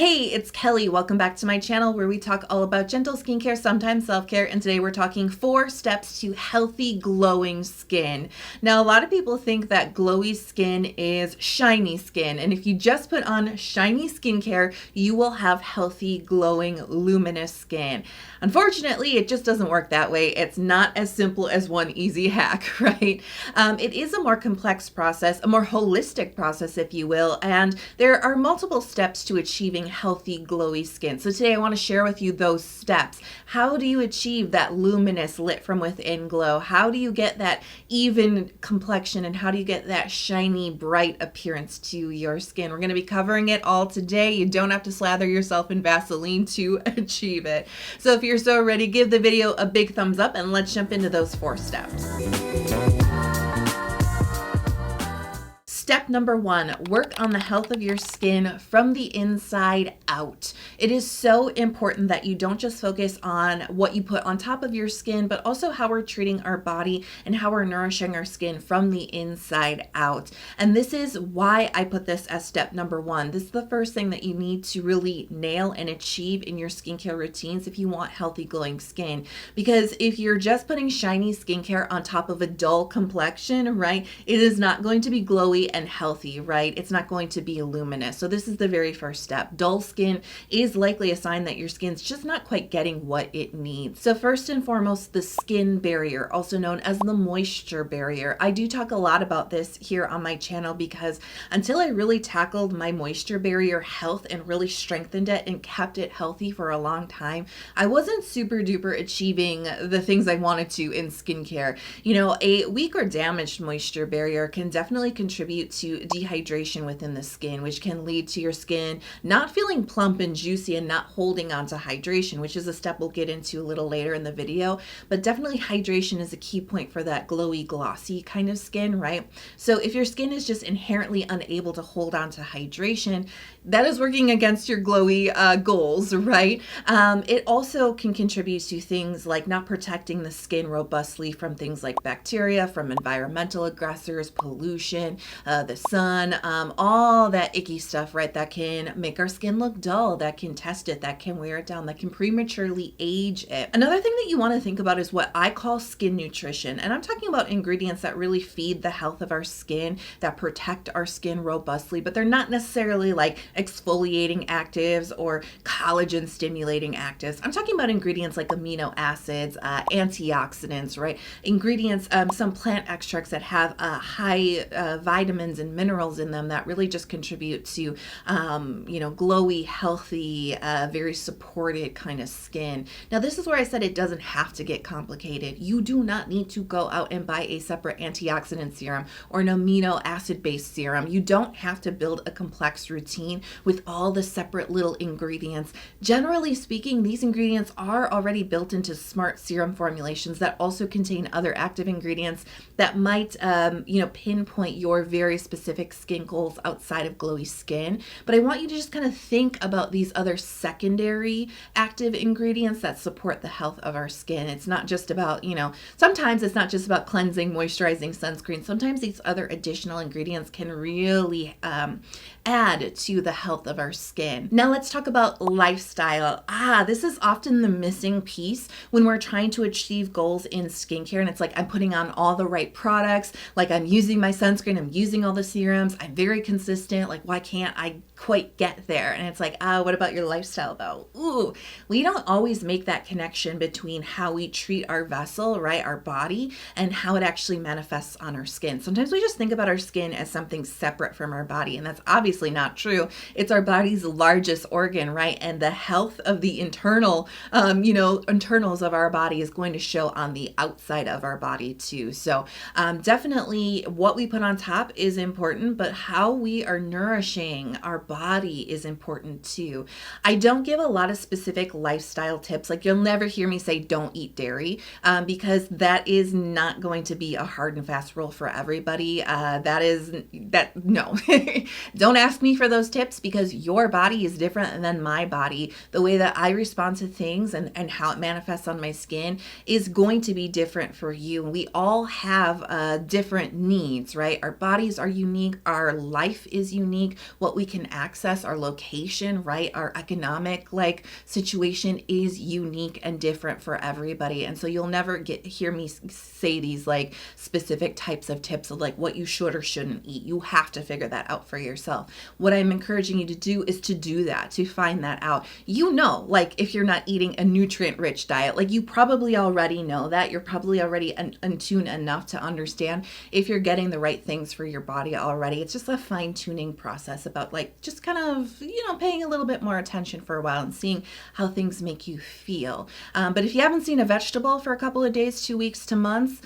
Hey, it's Kelly. Welcome back to my channel where we talk all about gentle skincare, sometimes self-care, and today we're talking 4 steps to healthy, glowing skin. Now, a lot of people think that glowy skin is shiny skin, and if you just put on shiny skincare, you will have healthy, glowing, luminous skin. Unfortunately, it just doesn't work that way. It's not as simple as one easy hack, right? It is a more complex process, a more holistic process, if you will, and there are multiple steps to achieving healthy, glowy skin. So today I want to share with you those steps. How do you achieve that luminous, lit from within glow? How do you get that even complexion, and how do you get that shiny, bright appearance to your skin? We're going to be covering it all today. You don't have to slather yourself in Vaseline to achieve it. So if you're so ready, give the video a big thumbs up and let's jump into those 4 steps. Step number 1, work on the health of your skin from the inside out. It is so important that you don't just focus on what you put on top of your skin, but also how we're treating our body and how we're nourishing our skin from the inside out. And this is why I put this as step number 1. This is the first thing that you need to really nail and achieve in your skincare routines if you want healthy, glowing skin. Because if you're just putting shiny skincare on top of a dull complexion, right, it is not going to be glowy and healthy, right? It's not going to be luminous. So this is the very first step. Dull skin is likely a sign that your skin's just not quite getting what it needs. So first and foremost, the skin barrier, also known as the moisture barrier. I do talk a lot about this here on my channel because until I really tackled my moisture barrier health and really strengthened it and kept it healthy for a long time, I wasn't super duper achieving the things I wanted to in skincare. You know, a weak or damaged moisture barrier can definitely contribute to dehydration within the skin, which can lead to your skin not feeling plump and juicy and not holding on to hydration, which is a step we'll get into a little later in the video. But definitely hydration is a key point for that glowy, glossy kind of skin, right? So if your skin is just inherently unable to hold on to hydration, that is working against your glowy goals, right? It also can contribute to things like not protecting the skin robustly from things like bacteria, from environmental aggressors, pollution, the sun, all that icky stuff, right? That can make our skin look dull, that can test it, that can wear it down, that can prematurely age it. Another thing that you want to think about is what I call skin nutrition. And I'm talking about ingredients that really feed the health of our skin, that protect our skin robustly, but they're not necessarily like exfoliating actives or collagen stimulating actives. I'm talking about ingredients like amino acids, antioxidants, right? Ingredients, some plant extracts that have high vitamins and minerals in them that really just contribute to, you know, glowy, healthy, very supported kind of skin. Now, this is where I said it doesn't have to get complicated. You do not need to go out and buy a separate antioxidant serum or an amino acid based serum. You don't have to build a complex routine with all the separate little ingredients. Generally speaking, these ingredients are already built into smart serum formulations that also contain other active ingredients that might, you know, pinpoint your very specific skin goals outside of glowy skin. But I want you to just kind of think about these other secondary active ingredients that support the health of our skin. It's not just about, you know, sometimes it's not just about cleansing, moisturizing, sunscreen. Sometimes these other additional ingredients can really add to the health of our skin. Now let's talk about lifestyle. This is often the missing piece when we're trying to achieve goals in skincare. And it's like, I'm putting on all the right products, like I'm using my sunscreen, I'm using all the serums, I'm very consistent, like why can't I quite get there? And it's like, what about your lifestyle though? Ooh, we don't always make that connection between how we treat our vessel, right, our body, and how it actually manifests on our skin. Sometimes we just think about our skin as something separate from our body, and that's obviously not true. It's our body's largest organ, right? And the health of the internal, you know, internals of our body is going to show on the outside of our body too. So definitely what we put on top is important, but how we are nourishing our body is important too. I don't give a lot of specific lifestyle tips. Like you'll never hear me say don't eat dairy because that is not going to be a hard and fast rule for everybody. No, don't ask me for those tips because your body is different than my body. The way that I respond to things and how it manifests on my skin is going to be different for you. We all have different needs, right? Our bodies are unique. Our life is unique. What we can access, our location, right? Our economic like situation is unique and different for everybody. And so you'll never hear me say these like specific types of tips of like what you should or shouldn't eat. You have to figure that out for yourself. What I'm encouraging you to do is to do that, to find that out. You know, like if you're not eating a nutrient rich diet, like you probably already know that. You're probably already in tune enough to understand if you're getting the right things for your body already. It's just a fine tuning process about like just kind of, you know, paying a little bit more attention for a while and seeing how things make you feel. But if you haven't seen a vegetable for a couple of days, 2 weeks to months,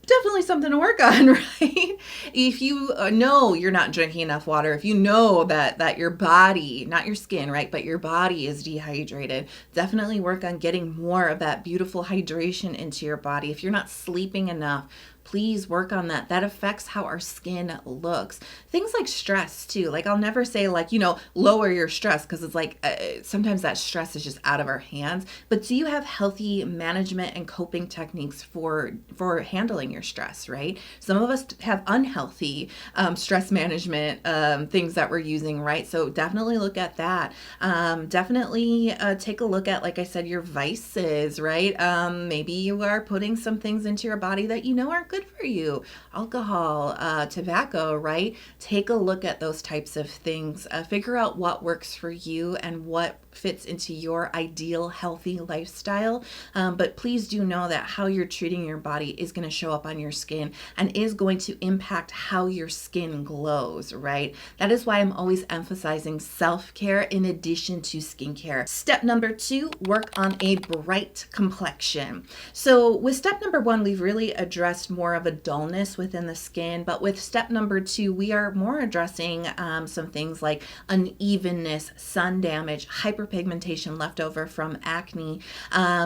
definitely something to work on, right? If you know you're not drinking enough water, if you know that your body, not your skin, right, but your body is dehydrated, definitely work on getting more of that beautiful hydration into your body. If you're not sleeping enough, please work on that. That affects how our skin looks. Things like stress too. Like I'll never say like, you know, lower your stress because it's like sometimes that stress is just out of our hands. But do you have healthy management and coping techniques for handling your stress, right? Some of us have unhealthy stress management things that we're using, right? So definitely look at that. Definitely take a look at, like I said, your vices, right? Maybe you are putting some things into your body that you know aren't good for you. Alcohol, tobacco, right? Take a look at those types of things. Figure out what works for you and what fits into your ideal healthy lifestyle. But please do know that how you're treating your body is going to show up on your skin and is going to impact how your skin glows, right? That is why I'm always emphasizing self-care in addition to skincare. Step number 2, work on a bright complexion. So with step number 1, we've really addressed more of a dullness within the skin, but with step number 2, we are more addressing some things like unevenness, sun damage, hyperpigmentation left over from acne,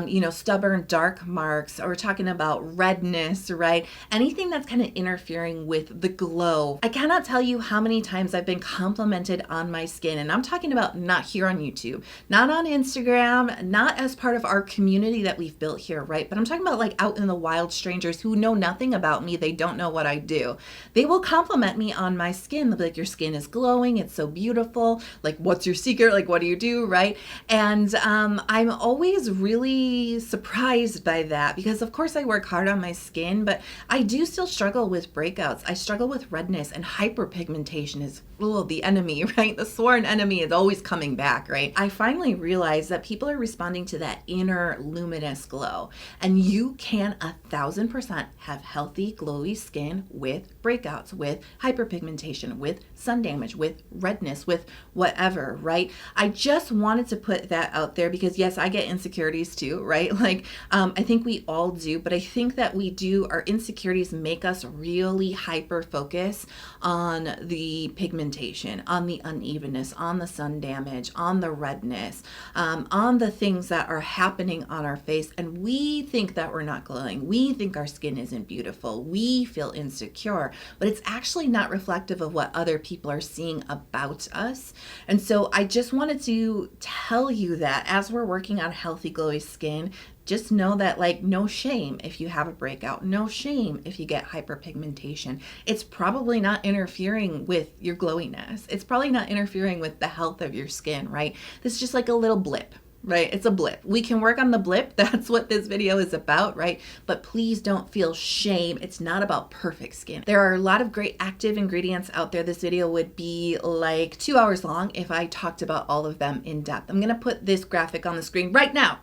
you know, stubborn dark marks, or we're talking about redness, right? Anything that's kind of interfering with the glow. I cannot tell you how many times I've been complimented on my skin, and I'm talking about not here on YouTube, not on Instagram, not as part of our community that we've built here, right? But I'm talking about like out in the wild, strangers who know nothing about me. They don't know what I do. They will compliment me on my skin. They'll be like, your skin is glowing. It's so beautiful. Like, what's your secret? Like, what do you do? Right. And I'm always really surprised by that because of course I work hard on my skin, but I do still struggle with breakouts. I struggle with redness, and hyperpigmentation is the enemy, right? The sworn enemy is always coming back, right? I finally realized that people are responding to that inner luminous glow, and you can 1,000% have healthy, glowy skin with breakouts, with hyperpigmentation, with sun damage, with redness, with whatever, right? I just wanted to put that out there because yes, I get insecurities too, right? Like, I think we all do, but I think that our insecurities make us really hyper focus on the pigmentation, on the unevenness, on the sun damage, on the redness, on the things that are happening on our face. And we think that we're not glowing. We think our skin isn't beautiful. We feel insecure, but it's actually not reflective of what other people are seeing about us. And so I just wanted to tell you that as we're working on healthy, glowy skin, just know that, like, no shame if you have a breakout, no shame if you get hyperpigmentation. It's probably not interfering with your glowiness. It's probably not interfering with the health of your skin, right? This is just like a little blip, right? It's a blip. We can work on the blip. That's what this video is about, right? But please don't feel shame. It's not about perfect skin. There are a lot of great active ingredients out there. This video would be like 2 hours long if I talked about all of them in depth. I'm going to put this graphic on the screen right now.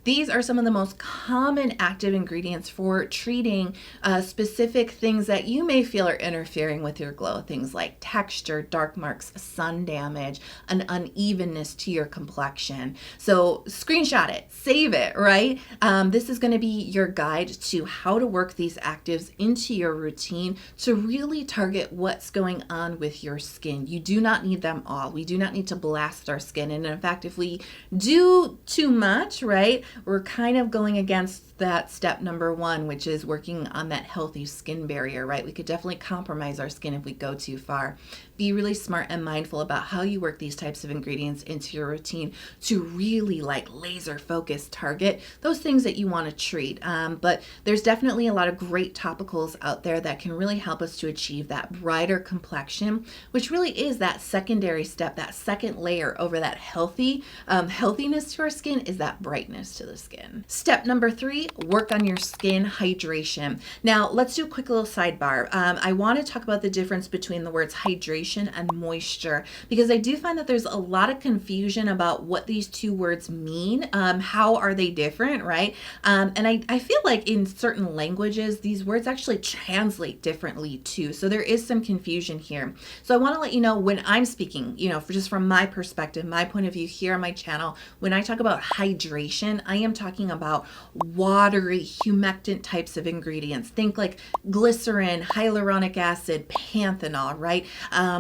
These are some of the most common active ingredients for treating specific things that you may feel are interfering with your glow. Things like texture, dark marks, sun damage, an unevenness to your complexion. So screenshot it, save it, right? This is going to be your guide to how to work these actives into your routine to really target what's going on with your skin. You do not need them all. We do not need to blast our skin. And in fact, if we do too much, right, we're kind of going against that step number 1, which is working on that healthy skin barrier, right? We could definitely compromise our skin if we go too far. be really smart and mindful about how you work these types of ingredients into your routine to really like laser focus target those things that you want to treat. But there's definitely a lot of great topicals out there that can really help us to achieve that brighter complexion, which really is that secondary step, that second layer over that healthiness to our skin is that brightness to the skin. Step number 3, work on your skin hydration. Now let's do a quick little sidebar. I want to talk about the difference between the words hydration and moisture, because I do find that there's a lot of confusion about what these two words mean. How are they different, right? And I feel like in certain languages, these words actually translate differently too. So there is some confusion here. So I want to let you know when I'm speaking, just from my perspective, my point of view here on my channel, when I talk about hydration, I am talking about watery, humectant types of ingredients. Think like glycerin, hyaluronic acid, panthenol, right?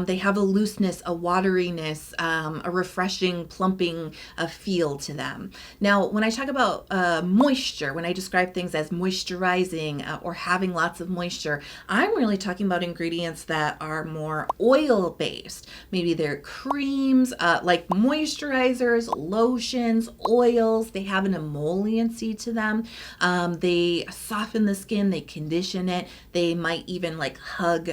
They have a looseness, a wateriness, a refreshing, plumping feel to them. Now, when I talk about moisture, when I describe things as moisturizing or having lots of moisture, I'm really talking about ingredients that are more oil-based. Maybe they're creams, like moisturizers, lotions, oils. They have an emolliency to them. They soften the skin, they condition it. They might even like hug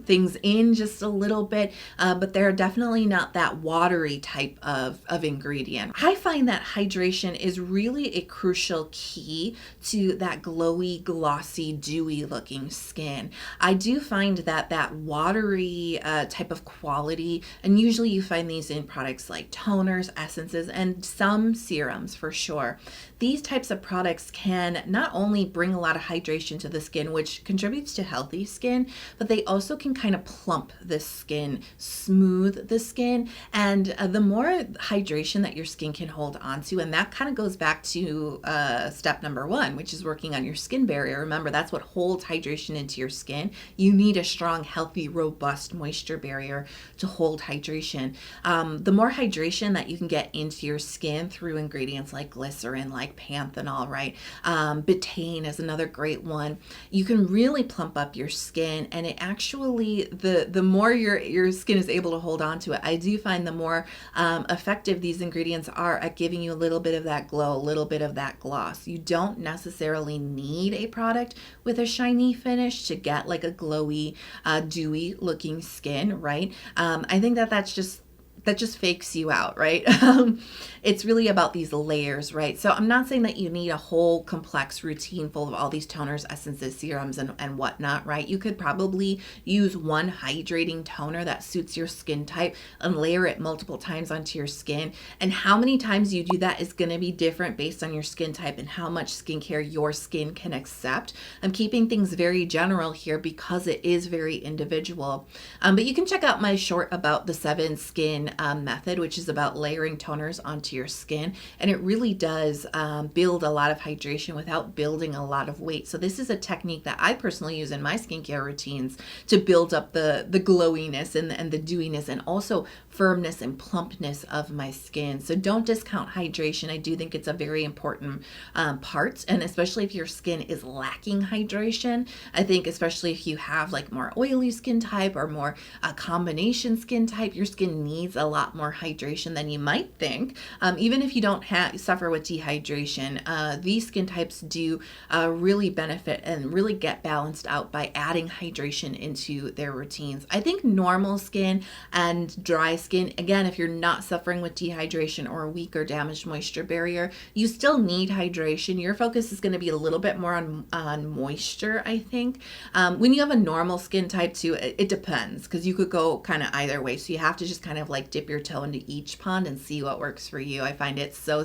things in just a little bit, but they're definitely not that watery type of ingredient. I find that hydration is really a crucial key to that glowy, glossy, dewy looking skin. I do find that that watery type of quality, and usually you find these in products like toners, essences, and some serums for sure. These types of products can not only bring a lot of hydration to the skin, which contributes to healthy skin, but they also can kind of plump the skin, smooth the skin, and the more hydration that your skin can hold on to, and that kind of goes back to step number 1, which is working on your skin barrier. Remember, that's what holds hydration into your skin. You need a strong, healthy, robust moisture barrier to hold hydration. The more hydration that you can get into your skin through ingredients like glycerin, like panthenol, right? Betaine is another great one. You can really plump up your skin, and it actually, the more your skin is able to hold on to it, I do find the more effective these ingredients are at giving you a little bit of that glow, a little bit of that gloss. You don't necessarily need a product with a shiny finish to get like a glowy, dewy looking skin, right? I think that just fakes you out, right? It's really about these layers, right? So I'm not saying that you need a whole complex routine full of all these toners, essences, serums, and whatnot, right? You could probably use one hydrating toner that suits your skin type and layer it multiple times onto your skin. And how many times you do that is going to be different based on your skin type and how much skincare your skin can accept. I'm keeping things very general here because it is very individual. But you can check out my short about the 7 skin method, which is about layering toners onto your skin, and it really does build a lot of hydration without building a lot of weight. So this is a technique that I personally use in my skincare routines to build up the glowiness and the dewiness and also firmness and plumpness of my skin. So don't discount hydration. I do think it's a very important part, and especially if your skin is lacking hydration. I think especially if you have like more oily skin type or more combination skin type, your skin needs a lot more hydration than you might think. Even if you don't suffer with dehydration, these skin types do really benefit and really get balanced out by adding hydration into their routines. I think normal skin and dry skin, again, if you're not suffering with dehydration or a weak or damaged moisture barrier, you still need hydration. Your focus is going to be a little bit more on moisture, I think. When you have a normal skin type too, it depends, because you could go kind of either way. So you have to just kind of like dip your toe into each pond and see what works for you. I find it so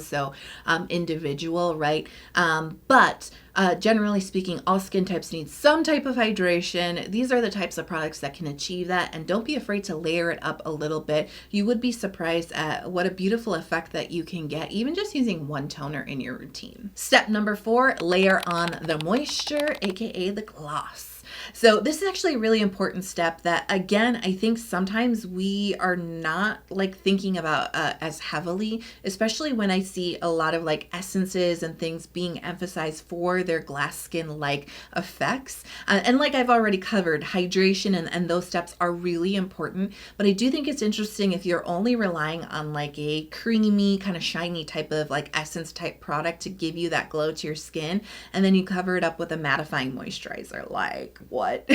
individual, right? But generally speaking, all skin types need some type of hydration. These are the types of products that can achieve that, and don't be afraid to layer it up a little bit. You would be surprised at what a beautiful effect that you can get even just using one toner in your routine. Step number 4, layer on the moisture, aka the gloss. So this is actually a really important step that, again, I think sometimes we are not like thinking about as heavily, especially when I see a lot of like essences and things being emphasized for their glass skin like effects. And like I've already covered, hydration and those steps are really important. But I do think it's interesting if you're only relying on like a creamy kind of shiny type of like essence type product to give you that glow to your skin, and then you cover it up with a mattifying moisturizer. Like, what?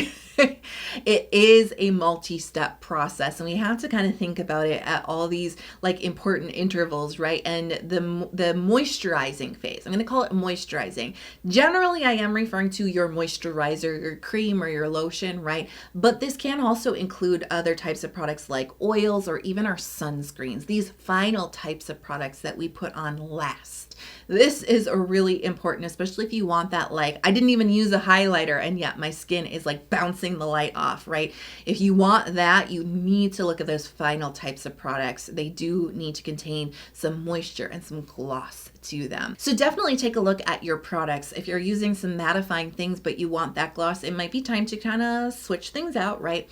It is a multi-step process, and we have to kind of think about it at all these like important intervals, right? And the moisturizing phase, I'm going to call it moisturizing. Generally, I am referring to your moisturizer, your cream, or your lotion, right? But this can also include other types of products like oils or even our sunscreens, these final types of products that we put on last. This is a really important, especially if you want that, like, I didn't even use a highlighter and yet my skin is like bouncing the light off, right? If you want that, you need to look at those final types of products. They do need to contain some moisture and some gloss to them. So definitely take a look at your products. If you're using some mattifying things, but you want that gloss, it might be time to kind of switch things out, right?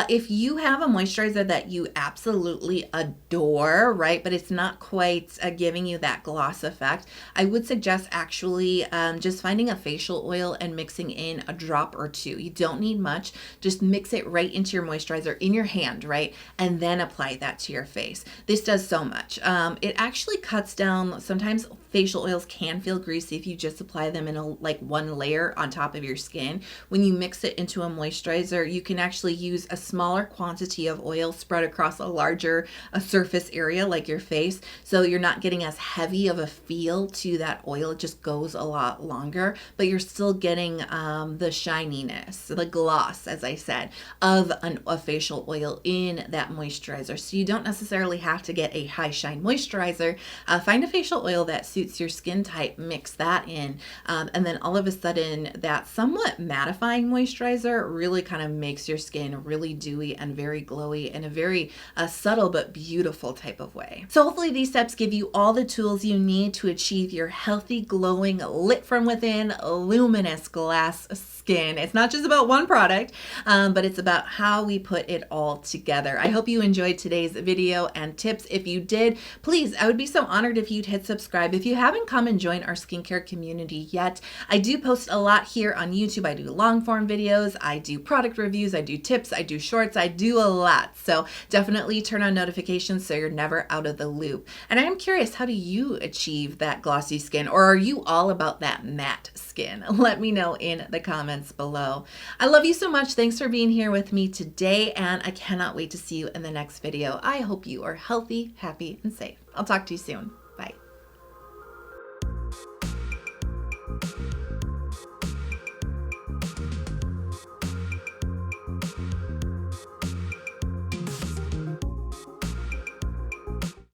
If you have a moisturizer that you absolutely adore, right, but it's not quite giving you that gloss effect, I would suggest actually just finding a facial oil and mixing in a drop or two. You don't need much. Just mix it right into your moisturizer in your hand, right? And then apply that to your face. This does so much. It actually cuts down, sometimes facial oils can feel greasy if you just apply them in a like one layer on top of your skin. When you mix it into a moisturizer, you can actually use a smaller quantity of oil spread across a larger surface area like your face, so you're not getting as heavy of a feel to that oil. It just goes a lot longer, but you're still getting the shininess, the gloss, as I said, of a facial oil in that moisturizer. So you don't necessarily have to get a high shine moisturizer. Find a facial oil that suits your skin type, mix that in, and then all of a sudden that somewhat mattifying moisturizer really kind of makes your skin really dewy and very glowy in a very subtle but beautiful type of way. So hopefully these steps give you all the tools you need to achieve your healthy, glowing, lit from within, luminous glass skin. It's not just about one product, but it's about how we put it all together. I hope you enjoyed today's video and tips. If you did, please, I would be so honored if you'd hit subscribe. If you haven't come and joined our skincare community yet, I do post a lot here on YouTube. I do long form videos, I do product reviews, I do tips, I do shorts, I do a lot. So definitely turn on notifications so you're never out of the loop. And I am curious, how do you achieve that glossy skin? Or are you all about that matte skin? Let me know in the comments below. I love you so much. Thanks for being here with me today, and I cannot wait to see you in the next video. I hope you are healthy, happy, and safe. I'll talk to you soon.